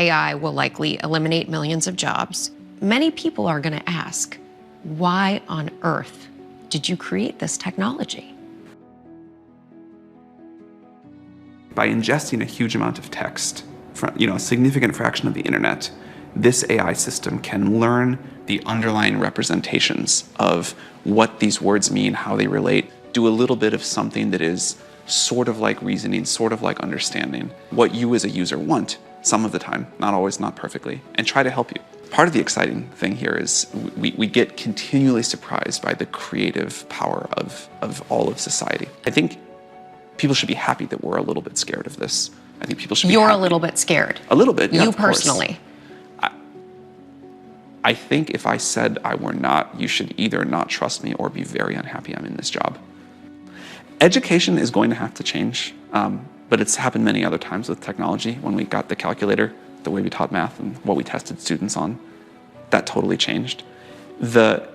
AI will likely eliminate millions of jobs, many people are going to ask, why on earth did you create this technology? By ingesting a huge amount of text, from, a significant fraction of the internet, this AI system can learn the underlying representations of what these words mean, how they relate, do a little bit of something that is sort of like reasoning, sort of like understanding what you as a user want some of the time, not always, not perfectly, and try to help you. Part of the exciting thing here is we get continually surprised by the creative power of all of society. I think people should be happy that we're a little bit scared of this. I think people should be You're happy. a little bit scared. A little bit, yeah, You of course. personally. I think if I said I were not, you should either not trust me or be very unhappy I'm in this job. Education is going to have to change, but it's happened many other times with technology. When we got the calculator, the way we taught math and what we tested students on, that totally changed. The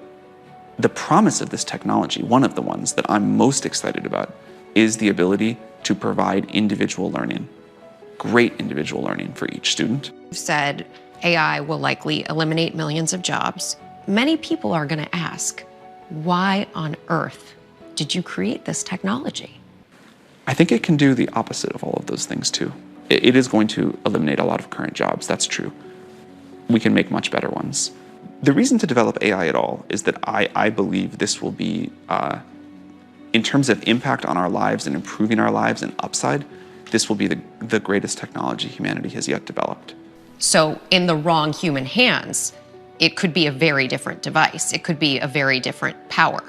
promise of this technology, one of the ones that I'm most excited about, is the ability to provide individual learning, great individual learning for each student. You've said AI will likely eliminate millions of jobs. Many people are going to ask, why on earth did you create this technology? I think it can do the opposite of all of those things too. It is going to eliminate a lot of current jobs, that's true. We can make much better ones. The reason to develop AI at all is that I believe this will be, in terms of impact on our lives and improving our lives and upside, this will be the greatest technology humanity has yet developed. So in the wrong human hands, it could be a very different device. It could be a very different power.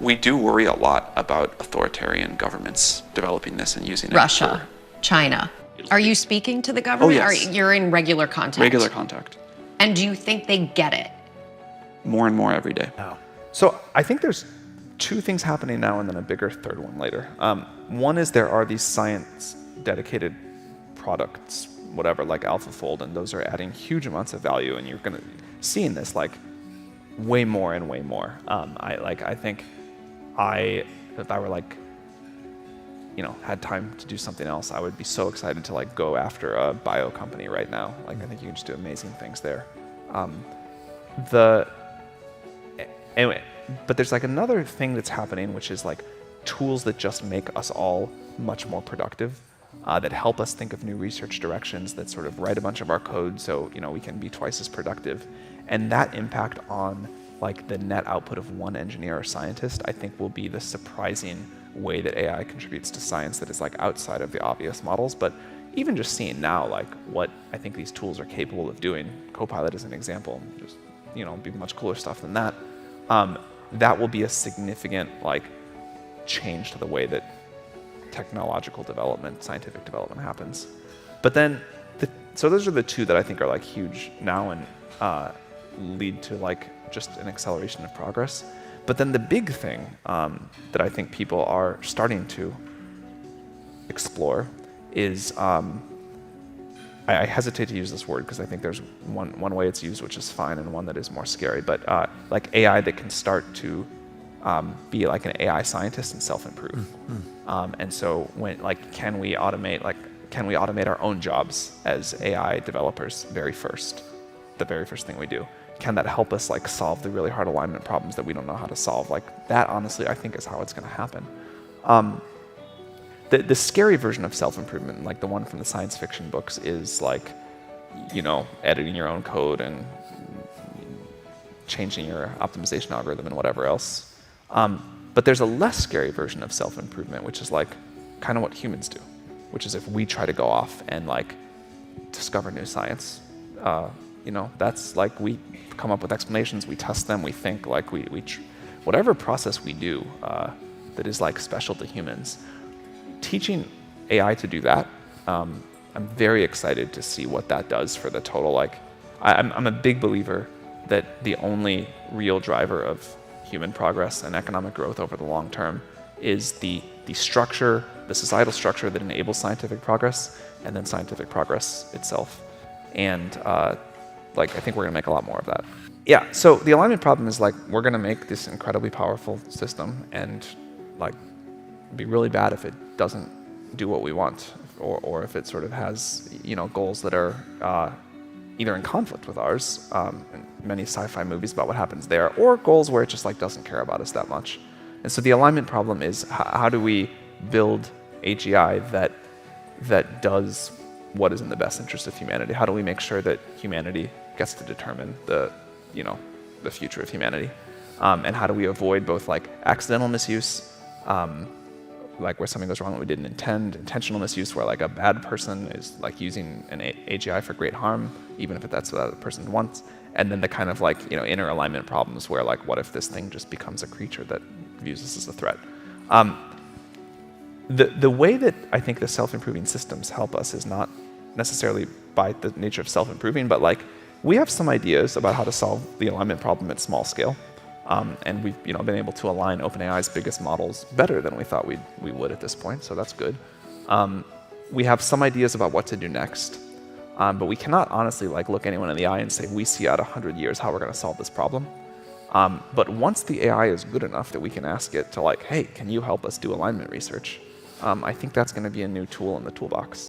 We do worry a lot about authoritarian governments developing this and using it. Russia, China. Are you speaking to the government? Oh, yes. You're in regular contact? Regular contact. And do you think they get it? More and more every day. So I think there's two things happening now and then a bigger third one later. One is there are these science-dedicated products, whatever, like AlphaFold, and those are adding huge amounts of value, and you're going to see in this like way more and way more. I think if I were like, had time to do something else, I would be so excited to like go after a bio company right now. Like I think you can just do amazing things there. Anyway, but there's like another thing that's happening, which is like tools that just make us all much more productive, that help us think of new research directions, that sort of write a bunch of our code so we can be twice as productive. And that impact on like the net output of one engineer or scientist, I think will be the surprising way that AI contributes to science that is like outside of the obvious models. But even just seeing now like what I think these tools are capable of doing, Copilot is an example, just be much cooler stuff than that. That will be a significant like change to the way that technological development, scientific development happens. But then, so those are the two that I think are like huge now and lead to like just an acceleration of progress. But then the big thing that I think people are starting to explore is, I hesitate to use this word because I think there's one way it's used which is fine and one that is more scary, but like AI that can start to be like an AI scientist and self-improve. And so can we automate our own jobs as AI developers the very first thing we do? Can that help us like solve the really hard alignment problems that we don't know how to solve? Like that, honestly, I think is how it's going to happen. The scary version of self-improvement, like the one from the science fiction books, is like, editing your own code and changing your optimization algorithm and whatever else. But there's a less scary version of self-improvement, which is like kind of what humans do, which is if we try to go off and like discover new science, that's like we come up with explanations, we test them, we think, like whatever process we do that is like special to humans. Teaching AI to do that, I'm very excited to see what that does for the total. Like, I'm a big believer that the only real driver of human progress and economic growth over the long term is the structure, the societal structure that enables scientific progress, and then scientific progress itself. And I think we're going to make a lot more of that. Yeah. So the alignment problem is like we're going to make this incredibly powerful system, and like it'd be really bad if it doesn't do what we want, or if it sort of has goals that are either in conflict with ours, in many sci-fi movies about what happens there, or goals where it just like doesn't care about us that much. And so the alignment problem is how do we build AGI that does what is in the best interest of humanity? How do we make sure that humanity gets to determine the future of humanity? And how do we avoid both like accidental misuse, like where something goes wrong that we didn't intend, intentional misuse where like a bad person is like using an AGI for great harm, even if that's what the person wants, and then the kind of like, inner alignment problems where like, what if this thing just becomes a creature that views us as a threat? The way that I think the self-improving systems help us is not necessarily by the nature of self-improving, but like we have some ideas about how to solve the alignment problem at small scale. And we've been able to align OpenAI's biggest models better than we thought we would at this point, so that's good. We have some ideas about what to do next, but we cannot honestly like look anyone in the eye and say we see out 100 years how we're going to solve this problem. But once the AI is good enough that we can ask it to like, hey, can you help us do alignment research? I think that's going to be a new tool in the toolbox.